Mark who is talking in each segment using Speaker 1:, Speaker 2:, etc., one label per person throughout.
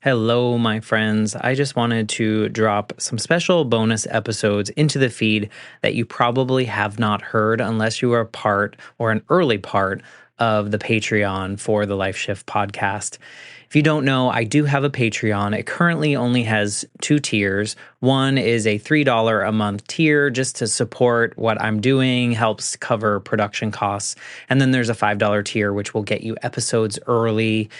Speaker 1: Hello, my friends. I just wanted to drop some special bonus episodes into the feed that you probably have not heard unless you are a part or an early part of the Patreon for the Life Shift podcast. If you don't know, I do have a Patreon. It currently only has two tiers. One is a $3 a month tier just to support what I'm doing, helps cover production costs. And then there's a $5 tier, which will get you episodes early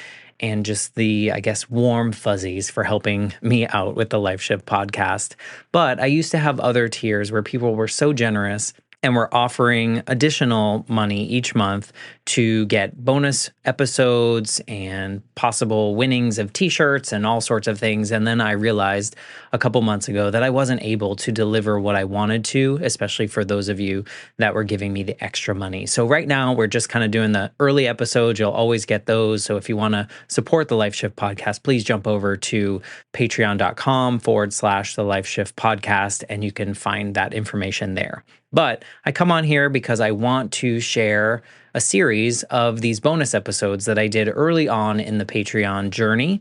Speaker 1: and just the, I guess, warm fuzzies for helping me out with the Life Shift podcast. But I used to have other tiers where people were so generous and were offering additional money each month to get bonus episodes and possible winnings of t-shirts and all sorts of things. And then I realized a couple months ago that I wasn't able to deliver what I wanted to, especially for those of you that were giving me the extra money. So right now we're just kind of doing the early episodes. You'll always get those. So if you want to support the Life Shift podcast, please jump over to patreon.com/the Life Shift podcast, and you can find that information there. But I come on here because I want to share a series of these bonus episodes that I did early on in the Patreon journey.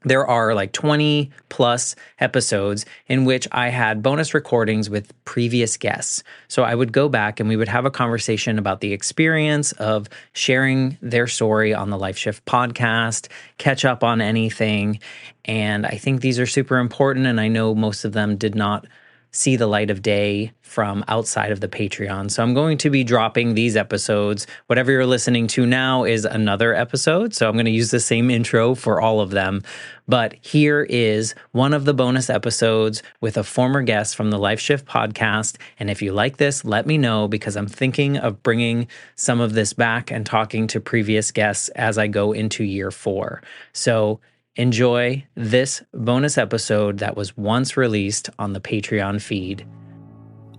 Speaker 1: There are like 20 plus episodes in which I had bonus recordings with previous guests. So I would go back and we would have a conversation about the experience of sharing their story on the Life Shift podcast, catch up on anything. And I think these are super important. And I know most of them did not see the light of day from outside of the Patreon. So I'm going to be dropping these episodes. Whatever you're listening to now is another episode. So I'm going to use the same intro for all of them. But here is one of the bonus episodes with a former guest from the Life Shift podcast. And if you like this, let me know, because I'm thinking of bringing some of this back and talking to previous guests as I go into year 4. So enjoy this bonus episode that was once released on the Patreon feed.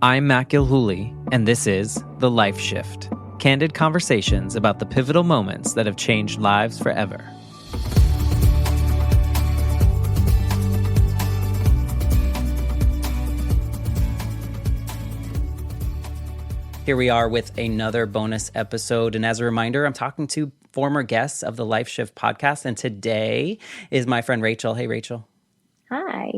Speaker 1: I'm Matt Gilhooly, and this is The Life Shift, candid conversations about the pivotal moments that have changed lives forever. Here we are with another bonus episode, and as a reminder, I'm talking to former guests of the Life Shift podcast, and today is my friend Rachel. Hey, Rachel.
Speaker 2: Hi.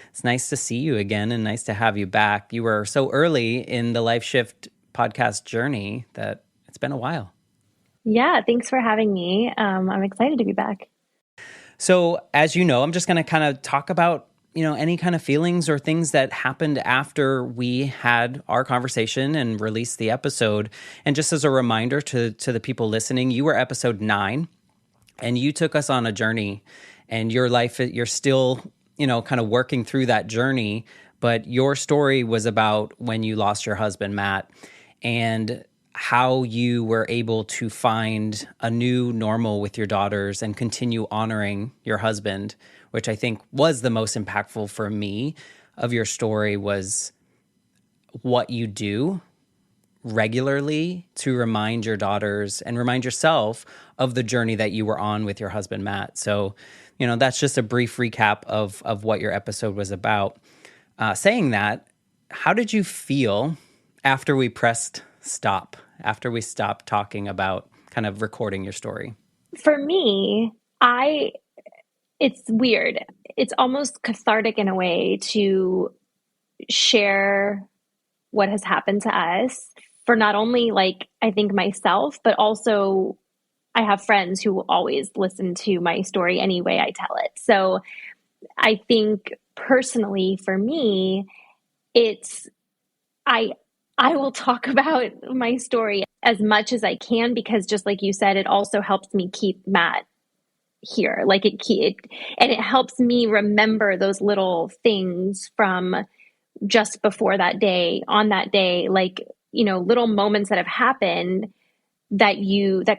Speaker 1: It's nice to see you again and nice to have you back. You were so early in the Life Shift podcast journey that it's been a while.
Speaker 2: Yeah, thanks for having me. I'm excited to be back.
Speaker 1: So, as you know, I'm just going to kind of talk about any kind of feelings or things that happened after we had our conversation and released the episode. And just as a reminder to the people listening, you were episode 9 and you took us on a journey, and your life, you're still, kind of working through that journey. But your story was about when you lost your husband, Matt, and how you were able to find a new normal with your daughters and continue honoring your husband, which I think was the most impactful for me of your story, was what you do regularly to remind your daughters and remind yourself of the journey that you were on with your husband, Matt. So, that's just a brief recap of what your episode was about. Saying that, how did you feel after we pressed stop, after we stopped talking about kind of recording your story?
Speaker 2: For me, it's weird. It's almost cathartic in a way to share what has happened to us, for not only I think myself, but also I have friends who will always listen to my story any way I tell it. So I think personally for me, I will talk about my story as much as I can, because just like you said, it also helps me keep Matt here. And it helps me remember those little things from just before that day, on that day, little moments that have happened that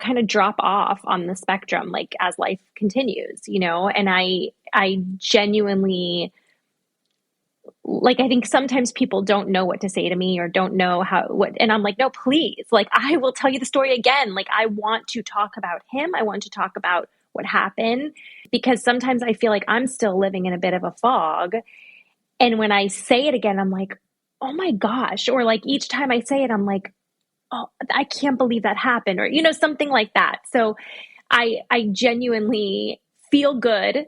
Speaker 2: kind of drop off on the spectrum, as life continues, and I genuinely, I think sometimes people don't know what to say to me or don't know and I'm like, no, please, I will tell you the story again. I want to talk about him. I want to talk about what happened, because sometimes I feel like I'm still living in a bit of a fog. And when I say it again, I'm like, oh my gosh. Or each time I say it, I'm like, oh, I can't believe that happened, or, something like that. So I genuinely feel good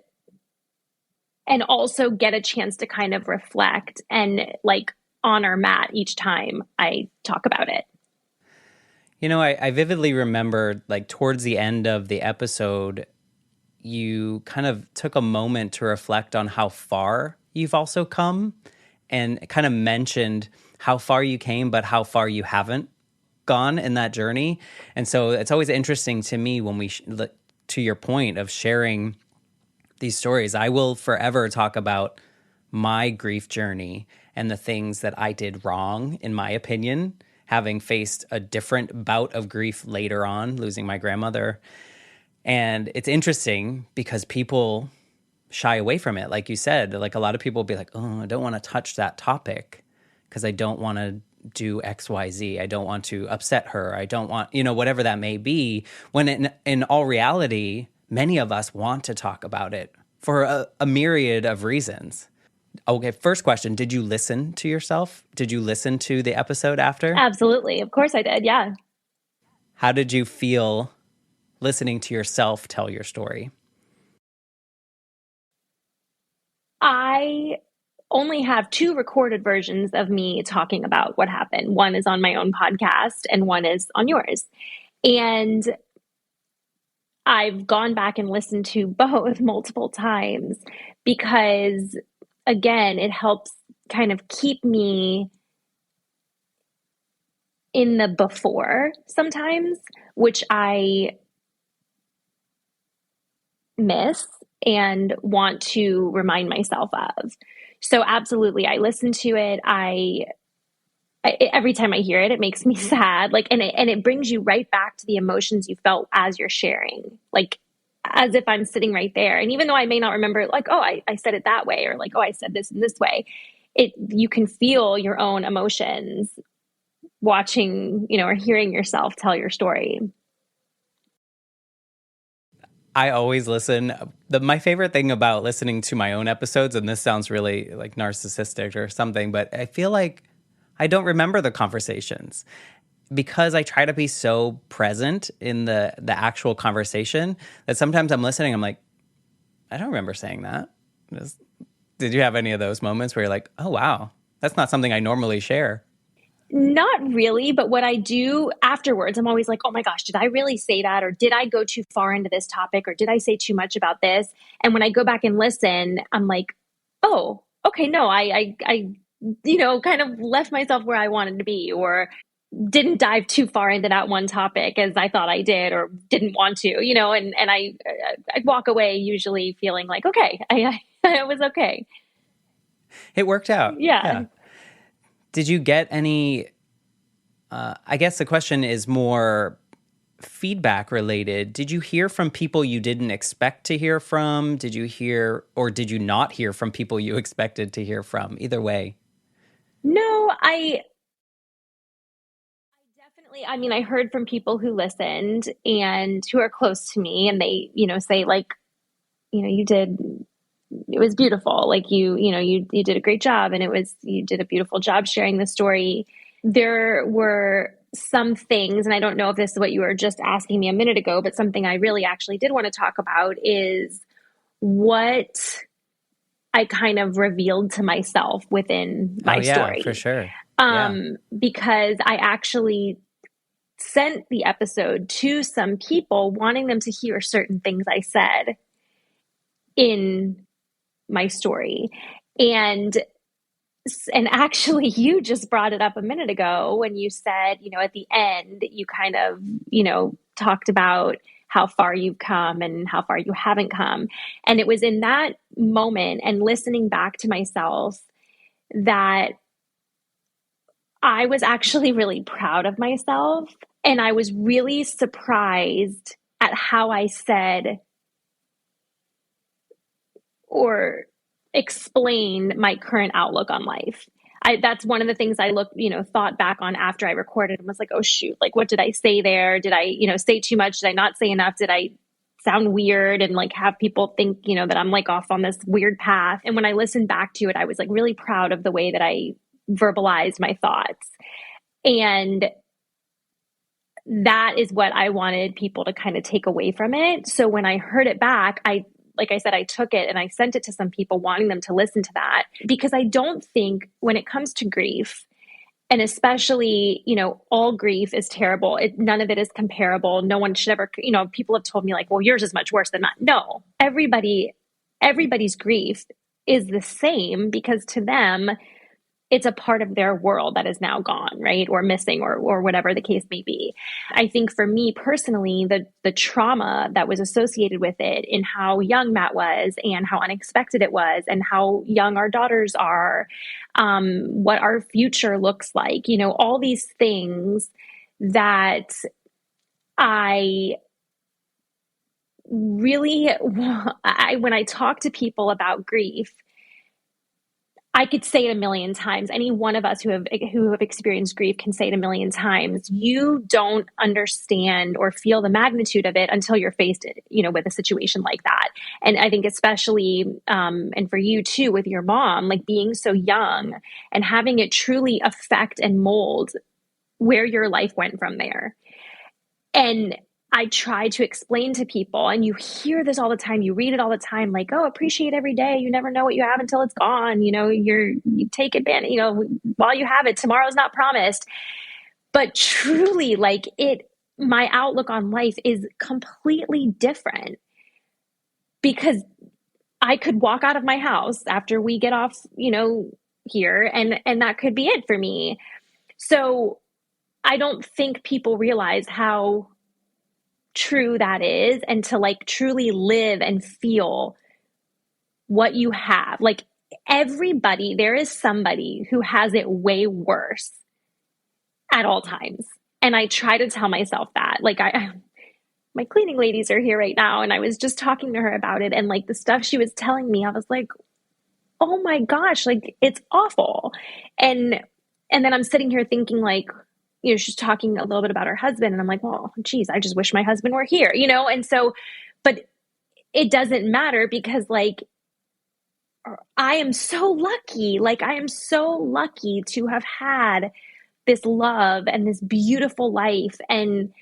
Speaker 2: and also get a chance to kind of reflect and like honor Matt each time I talk about it.
Speaker 1: I vividly remember like towards the end of the episode, you kind of took a moment to reflect on how far you've also come and kind of mentioned how far you came, but how far you haven't gone in that journey. And so it's always interesting to me when to your point of sharing these stories, I will forever talk about my grief journey and the things that I did wrong, in my opinion, having faced a different bout of grief later on, losing my grandmother. And it's interesting because people shy away from it. Like you said, like a lot of people will be like, oh, I don't want to touch that topic because I don't want to do X, Y, Z. I don't want to upset her. I don't want, whatever that may be. When in all reality, many of us want to talk about it for a myriad of reasons. Okay, first question, did you listen to yourself? Did you listen to the episode after?
Speaker 2: Absolutely. Of course I did. Yeah.
Speaker 1: How did you feel listening to yourself tell your story?
Speaker 2: I only have two recorded versions of me talking about what happened. One is on my own podcast and one is on yours. And I've gone back and listened to both multiple times because, again, it helps kind of keep me in the before sometimes, which I miss and want to remind myself of. So absolutely, I listen to it. Every time I hear it, it makes me sad. Like, and it brings you right back to the emotions you felt as you're sharing, like as if I'm sitting right there. And even though I may not remember, like, oh, I said it that way, or like, oh, I said this in this way, you can feel your own emotions watching, or hearing yourself tell your story.
Speaker 1: I always listen. My favorite thing about listening to my own episodes, and this sounds really like narcissistic or something, but I feel like I don't remember the conversations because I try to be so present in the actual conversation that sometimes I'm listening, I'm like, I don't remember saying that. Did you have any of those moments where you're like, oh, wow, that's not something I normally share?
Speaker 2: Not really, but what I do afterwards, I'm always like, oh my gosh, did I really say that? Or did I go too far into this topic? Or did I say too much about this? And when I go back and listen, I'm like, oh, okay, no, I kind of left myself where I wanted to be, or didn't dive too far into that one topic as I thought I did, or didn't want to, and I walk away usually feeling like, okay, I was okay.
Speaker 1: It worked out.
Speaker 2: Yeah.
Speaker 1: Did you get any, I guess the question is more feedback related. Did you hear from people you didn't expect to hear from? Did you hear, or did you not hear from people you expected to hear from? Either way.
Speaker 2: No, I definitely, I heard from people who listened and who are close to me, and they, say like, it was beautiful. Like you did a great job, and you did a beautiful job sharing the story. There were some things, and I don't know if this is what you were just asking me a minute ago, but something I really actually did want to talk about is what I kind of revealed to myself within my story.
Speaker 1: For sure.
Speaker 2: Because I actually sent the episode to some people wanting them to hear certain things I said in my story. And actually you just brought it up a minute ago when you said, at the end, you kind of, talked about how far you've come and how far you haven't come. And it was in that moment and listening back to myself that I was actually really proud of myself. And I was really surprised at how I said or explain my current outlook on life. That's one of the things I thought back on after I recorded and was like, oh shoot, like what did I say there? Did I, say too much? Did I not say enough? Did I sound weird and like have people think, that I'm like off on this weird path? And when I listened back to it, I was like really proud of the way that I verbalized my thoughts. And that is what I wanted people to kind of take away from it. So when I heard it back, I like I said, I took it and I sent it to some people wanting them to listen to that, because I don't think when it comes to grief, and especially, all grief is terrible. None of it is comparable. No one should ever, people have told me like, well, yours is much worse than mine. No, everybody's grief is the same, because to them, it's a part of their world that is now gone, right? Or missing, or whatever the case may be. I think for me personally, the trauma that was associated with it, in how young Matt was and how unexpected it was and how young our daughters are, what our future looks like, all these things that I really, when I talk to people about grief, I could say it a million times. Any one of us who have experienced grief can say it a million times. You don't understand or feel the magnitude of it until you're faced, with a situation like that. And I think especially, and for you too, with your mom, like being so young and having it truly affect and mold where your life went from there. And I try to explain to people, and you hear this all the time, you read it all the time, like, oh, appreciate every day. You never know what you have until it's gone. You take advantage, while you have it, tomorrow's not promised. But truly, like my outlook on life is completely different, because I could walk out of my house after we get off, here, and that could be it for me. So I don't think people realize how true that is, and to like truly live and feel what you have. Like there is somebody who has it way worse at all times. And I try to tell myself that. Like my cleaning ladies are here right now, and I was just talking to her about it, and like the stuff she was telling me, I was like, oh my gosh, like it's awful. And then I'm sitting here thinking like, she's talking a little bit about her husband, and I'm like, well, geez, I just wish my husband were here, and so, but it doesn't matter, because like, I am so lucky. Like, I am so lucky to have had this love and this beautiful life, and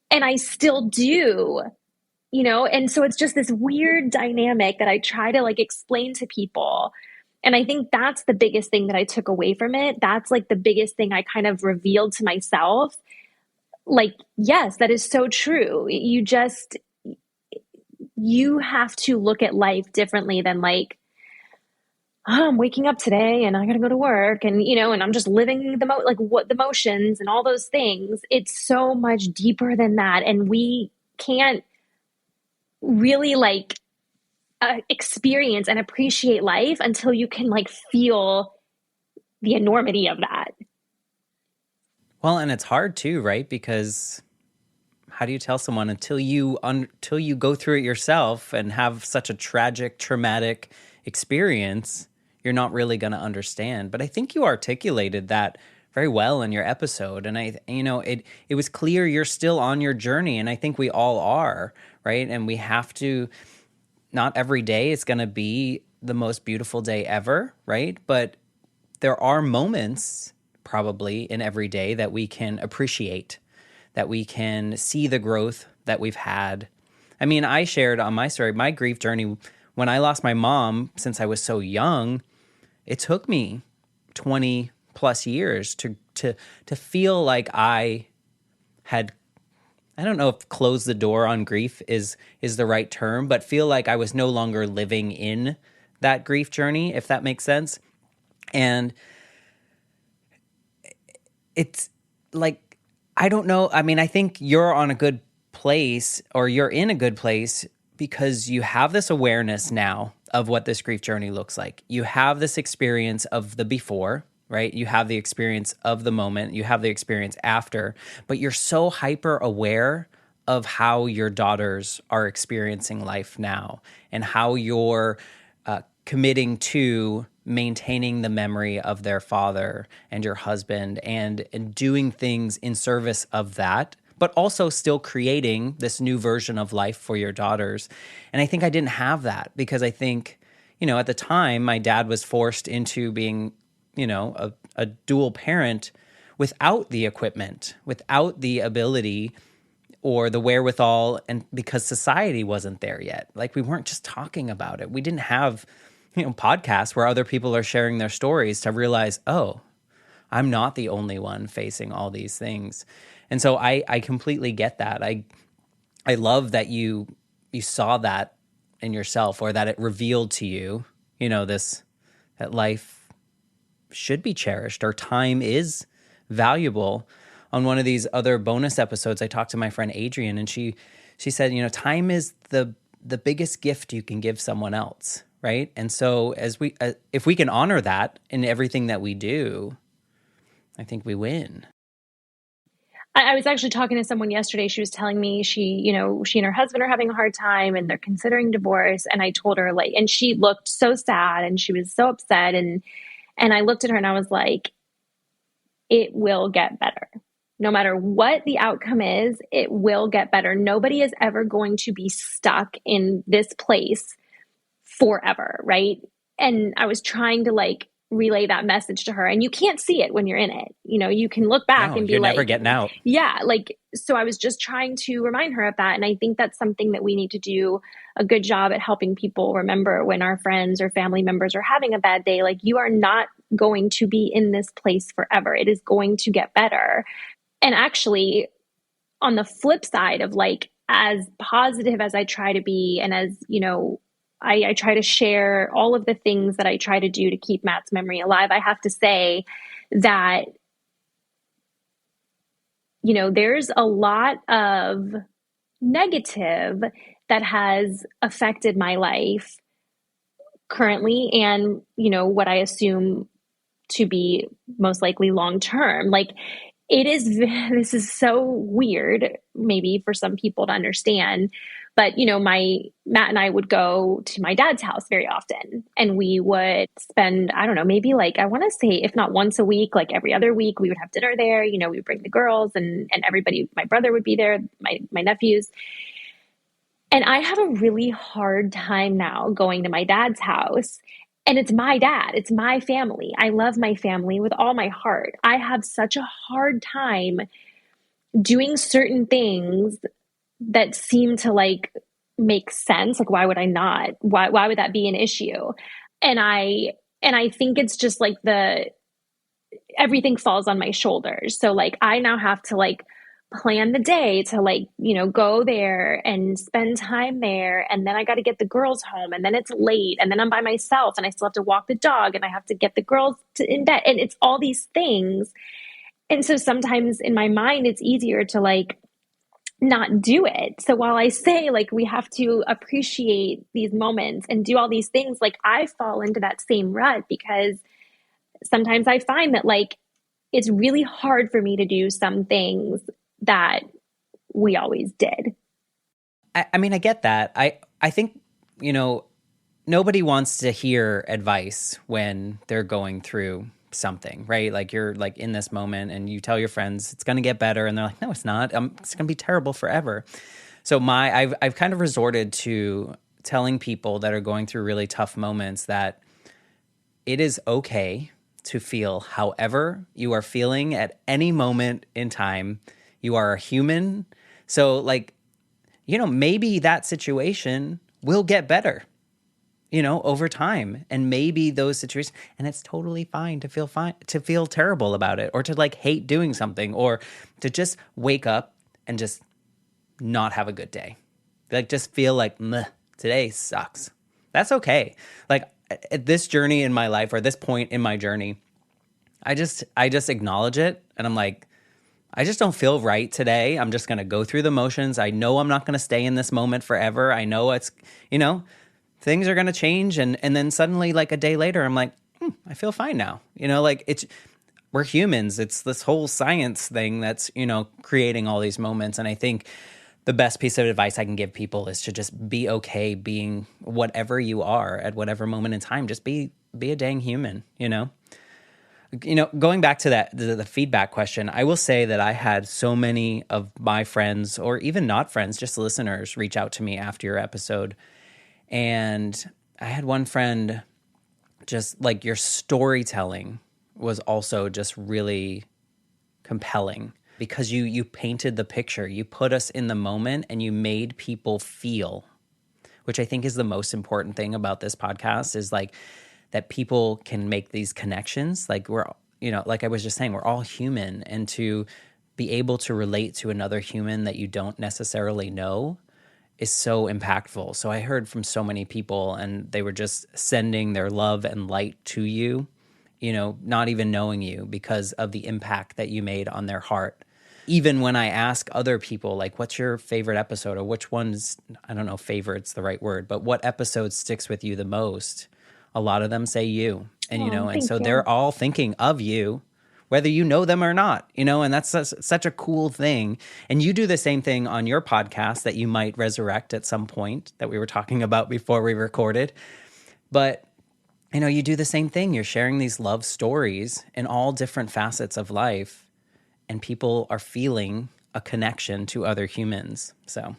Speaker 2: I still do, and so it's just this weird dynamic that I try to like explain to people. And I think that's the biggest thing that I took away from it. That's like the biggest thing I kind of revealed to myself. Like, yes, that is so true. You have to look at life differently than like, oh, I'm waking up today and I got to go to work, and, and I'm just living the motions and all those things. It's so much deeper than that. And we can't really like, experience and appreciate life until you can like feel the enormity of that.
Speaker 1: Well, and it's hard too, right? Because how do you tell someone until you go through it yourself and have such a tragic, traumatic experience, you're not really going to understand. But I think you articulated that very well in your episode, and it was clear you're still on your journey, and I think we all are, right? And we have to. Not every day is going to be the most beautiful day ever, right? But there are moments probably in every day that we can appreciate, that we can see the growth that we've had. I mean, I shared on my story, my grief journey, when I lost my mom, since I was so young, it took me 20 plus years to feel like I had, I don't know if close the door on grief is the right term, but feel like I was no longer living in that grief journey, if that makes sense. And it's like, I don't know. I mean, I think you're on a good place, or you're in a good place, because you have this awareness now of what this grief journey looks like. You have this experience of the before, right? You have the experience of the moment, you have the experience after, but you're so hyper aware of how your daughters are experiencing life now, and how you're committing to maintaining the memory of their father and your husband, and doing things in service of that, but also still creating this new version of life for your daughters. And I think I didn't have that, because I think, at the time, my dad was forced into being a dual parent without the equipment, without the ability or the wherewithal, and because society wasn't there yet. Like, we weren't just talking about it. We didn't have, podcasts where other people are sharing their stories to realize, oh, I'm not the only one facing all these things. And so I completely get that. I love that you saw that in yourself, or that it revealed to you, this, that life should be cherished, or time is valuable. On one of these other bonus episodes, I talked to my friend Adrienne, and she said, time is the biggest gift you can give someone else, right? And so if we can honor that in everything that we do, I think we win.
Speaker 2: I was actually talking to someone yesterday. She was telling me she and her husband are having a hard time and they're considering divorce. And I told her, like, and she looked so sad and she was so upset. And I looked at her and I was like, it will get better. No matter what the outcome is, it will get better. Nobody is ever going to be stuck in this place forever, right? And I was trying to like relay that message to her, and you can't see it when you're in it. You can look back
Speaker 1: No,
Speaker 2: and be
Speaker 1: you're
Speaker 2: like,
Speaker 1: never getting out.
Speaker 2: yeah, like, so I was just trying to remind her of that. And I think that's something that we need to do a good job at helping people remember when our friends or family members are having a bad day. Like, you are not going to be in this place forever. It is going to get better. And actually, on the flip side of like, as positive as I try to be, and as, I try to share all of the things that I try to do to keep Matt's memory alive, I have to say that, there's a lot of negative that has affected my life currently, and, what I assume to be most likely long term. Like, this is so weird, maybe for some people to understand, but Matt and I would go to my dad's house very often, and we would spend, I don't know, maybe like, I want to say, if not once a week, like every other week, we would have dinner there. We would bring the girls and everybody, my brother would be there, my nephews. And I have a really hard time now going to my dad's house. And it's my dad, it's my family. I love my family with all my heart. I have such a hard time doing certain things that seem to like make sense. Like, why would I not? Why would that be an issue? And I think it's just like everything falls on my shoulders. So like, I now have to like plan the day to like, go there and spend time there. And then I got to get the girls home, and then it's late, and then I'm by myself and I still have to walk the dog, and I have to get the girls in bed, and it's all these things. And so sometimes in my mind, it's easier to like not do it. So while I say like, we have to appreciate these moments and do all these things, like, I fall into that same rut, because sometimes I find that like, it's really hard for me to do some things that we always did.
Speaker 1: I mean, I get that. I think, nobody wants to hear advice when they're going through something, right? Like, you're like in this moment and you tell your friends it's going to get better, and they're like, no, it's not. It's going to be terrible forever. So I've kind of resorted to telling people that are going through really tough moments that it is okay to feel however you are feeling at any moment in time. You are a human. So like, maybe that situation will get better, over time. And maybe those situations, and it's totally fine, to feel terrible about it, or to like hate doing something, or to just wake up and just not have a good day. Like, just feel like, meh, today sucks. That's okay. Like, at this journey in my life, or this point in my journey, I just acknowledge it, and I'm like, I just don't feel right today. I'm just going to go through the motions. I know I'm not going to stay in this moment forever. I know it's, things are going to change. And then suddenly, like a day later, I'm like, I feel fine now. Like, we're humans. It's this whole science thing that's, creating all these moments. And I think the best piece of advice I can give people is to just be okay being whatever you are at whatever moment in time. Just be a dang human, Going back to the feedback question, I will say that I had so many of my friends, or even not friends, just listeners, reach out to me after your episode. And I had one friend, just like, your storytelling was also just really compelling. because you painted the picture. You put us in the moment and you made people feel, which I think is the most important thing about this podcast, is like that people can make these connections. Like we're, like I was just saying, we're all human, and to be able to relate to another human that you don't necessarily know is so impactful. So I heard from so many people, and they were just sending their love and light to you, not even knowing you, because of the impact that you made on their heart. Even when I ask other people, like, what's your favorite episode, or which one's, I don't know, favorite's the right word, but what episode sticks with you the most? A lot of them say you. And,
Speaker 2: Oh,
Speaker 1: and
Speaker 2: thank
Speaker 1: so
Speaker 2: you.
Speaker 1: they're all thinking of you, whether you know them or not, and that's such a cool thing. And you do the same thing on your podcast that you might resurrect at some point, that we were talking about before we recorded. But, you do the same thing. You're sharing these love stories in all different facets of life, and people are feeling a connection to other humans. So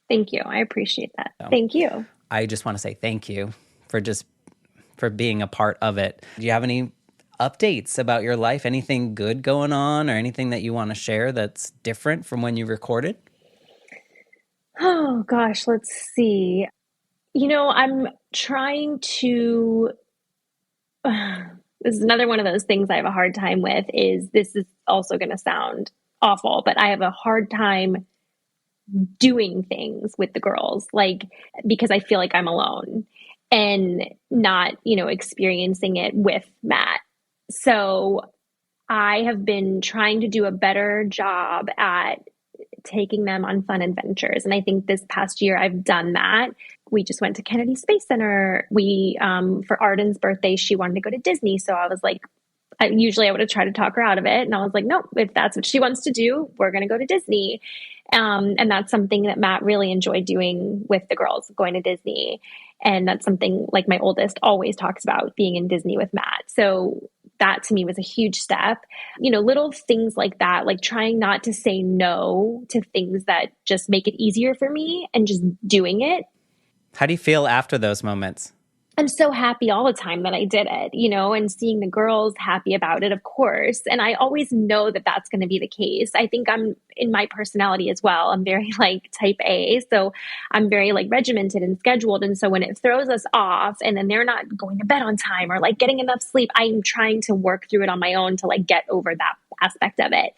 Speaker 2: Thank you. I appreciate that. Thank you.
Speaker 1: I just want to say thank you for being a part of it. Do you have any updates about your life? Anything good going on, or anything that you want to share that's different from when you recorded?
Speaker 2: Oh gosh, let's see. I'm trying to this is another one of those things I have a hard time with. Is this is also going to sound awful, but I have a hard time doing things with the girls, like, because I feel like I'm alone and not, experiencing it with Matt. So I have been trying to do a better job at taking them on fun adventures. And I think this past year I've done that. We just went to Kennedy Space Center. For Arden's birthday, she wanted to go to Disney. So I was like, usually I would have tried to talk her out of it. And I was like, no, if that's what she wants to do, we're going to go to Disney. And that's something that Matt really enjoyed doing with the girls, going to Disney. And that's something, like, my oldest always talks about, being in Disney with Matt. So that to me was a huge step. Little things like that, like trying not to say no to things that just make it easier for me and just doing it.
Speaker 1: How do you feel after those moments?
Speaker 2: I'm so happy all the time that I did it, and seeing the girls happy about it, of course. And I always know that that's going to be the case. I think I'm, in my personality as well, I'm very like type A. So I'm very like regimented and scheduled. And so when it throws us off and then they're not going to bed on time or like getting enough sleep, I'm trying to work through it on my own to like get over that aspect of it.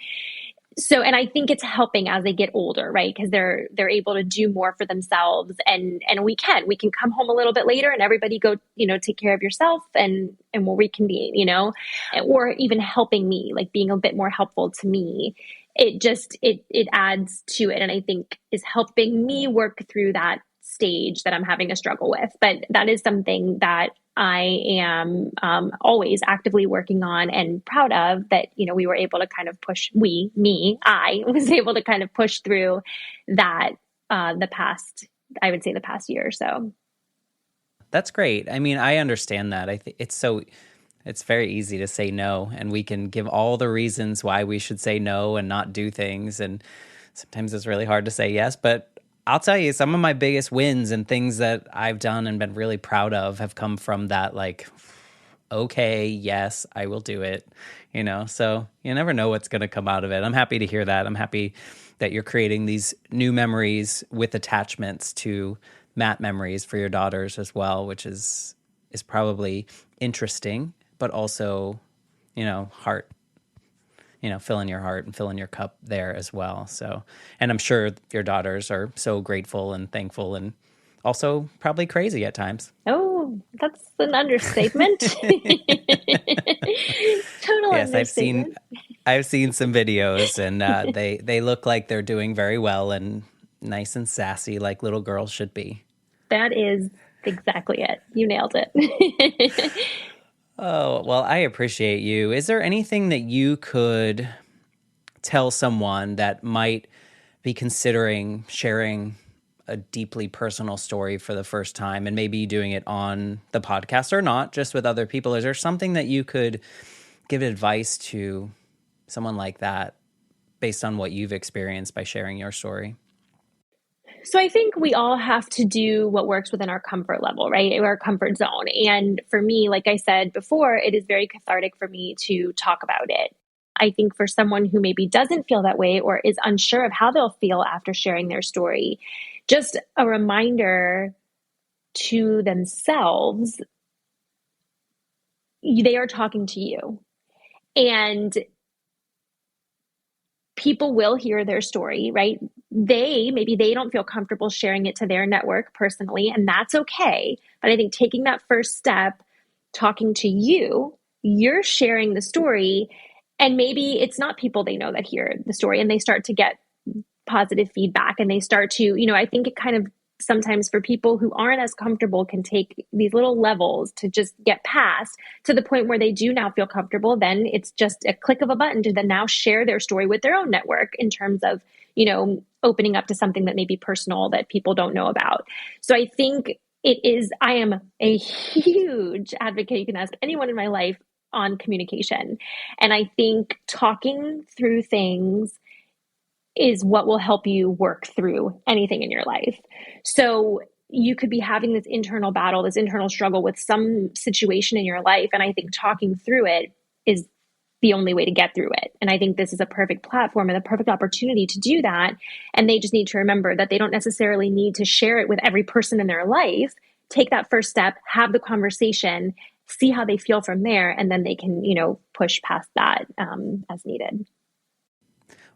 Speaker 2: So, and I think it's helping as they get older, right? Because they're able to do more for themselves, and we can come home a little bit later, and everybody go, take care of yourself, and we'll reconvene, or even helping me, like being a bit more helpful to me. It adds to it, and I think is helping me work through that stage that I'm having a struggle with. But that is something that I am always actively working on and proud of, that, we were able to kind of push, I was able to kind of push through that the past year or so.
Speaker 1: That's great. I mean, I understand that. I think it's very easy to say no, and we can give all the reasons why we should say no and not do things. And sometimes it's really hard to say yes, but I'll tell you, some of my biggest wins and things that I've done and been really proud of have come from that, like, okay, yes, I will do it, so you never know what's going to come out of it. I'm happy to hear that. I'm happy that you're creating these new memories with attachments to Matt memories for your daughters as well, which is probably interesting, but also, heart, filling your heart and filling your cup there as well. So, and I'm sure your daughters are so grateful and thankful, and also probably crazy at times.
Speaker 2: Oh, that's an understatement. Total
Speaker 1: Yes,
Speaker 2: understatement.
Speaker 1: I've seen some videos, and they look like they're doing very well and nice and sassy, like little girls should be.
Speaker 2: That is exactly it. You nailed it.
Speaker 1: Oh, well, I appreciate you. Is there anything that you could tell someone that might be considering sharing a deeply personal story for the first time, and maybe doing it on the podcast or not, just with other people? Is there something that you could give advice to someone like that based on what you've experienced by sharing your story?
Speaker 2: So I think we all have to do what works within our comfort level, right? Our comfort zone. And for me, like I said before, it is very cathartic for me to talk about it. I think for someone who maybe doesn't feel that way or is unsure of how they'll feel after sharing their story, just a reminder to themselves, they are talking to you. And people will hear their story, right? Maybe they don't feel comfortable sharing it to their network personally, and that's okay. But I think taking that first step, talking to you, you're sharing the story, and maybe it's not people they know that hear the story and they start to get positive feedback and they start to, I think it kind of sometimes for people who aren't as comfortable can take these little levels to just get past to the point where they do now feel comfortable. Then it's just a click of a button to then now share their story with their own network in terms of, opening up to something that may be personal that people don't know about. So I think I am a huge advocate. You can ask anyone in my life on communication. And I think talking through things is what will help you work through anything in your life. So you could be having this internal battle, this internal struggle with some situation in your life. And I think talking through it is the only way to get through it. And I think this is a perfect platform and a perfect opportunity to do that. And they just need to remember that they don't necessarily need to share it with every person in their life. Take that first step, have the conversation, see how they feel from there, and then they can, push past that as needed.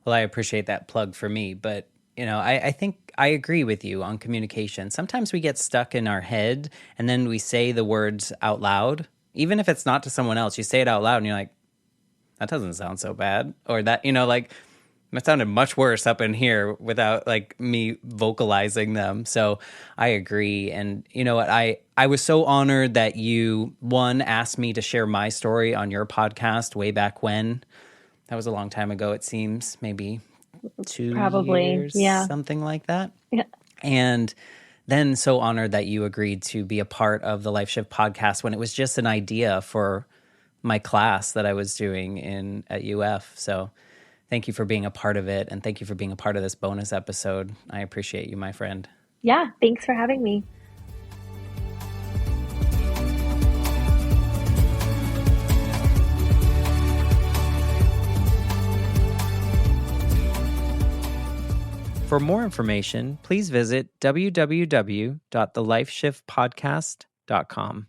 Speaker 1: Well, I appreciate that plug for me, but I think I agree with you on communication. Sometimes we get stuck in our head and then we say the words out loud, even if it's not to someone else. You say it out loud and you're like, that doesn't sound so bad. Or that, it sounded much worse up in here without me vocalizing them. So I agree. And you know what? I was so honored that you, one, asked me to share my story on your podcast way back when. That was a long time ago, it seems, maybe 2 years,
Speaker 2: yeah.
Speaker 1: Something like that.
Speaker 2: Yeah.
Speaker 1: And then so honored that you agreed to be a part of the Life Shift podcast when it was just an idea for my class that I was doing at UF. So thank you for being a part of it, and thank you for being a part of this bonus episode. I appreciate you, my friend.
Speaker 2: Yeah, thanks for having me.
Speaker 1: For more information, please visit www.thelifeshiftpodcast.com.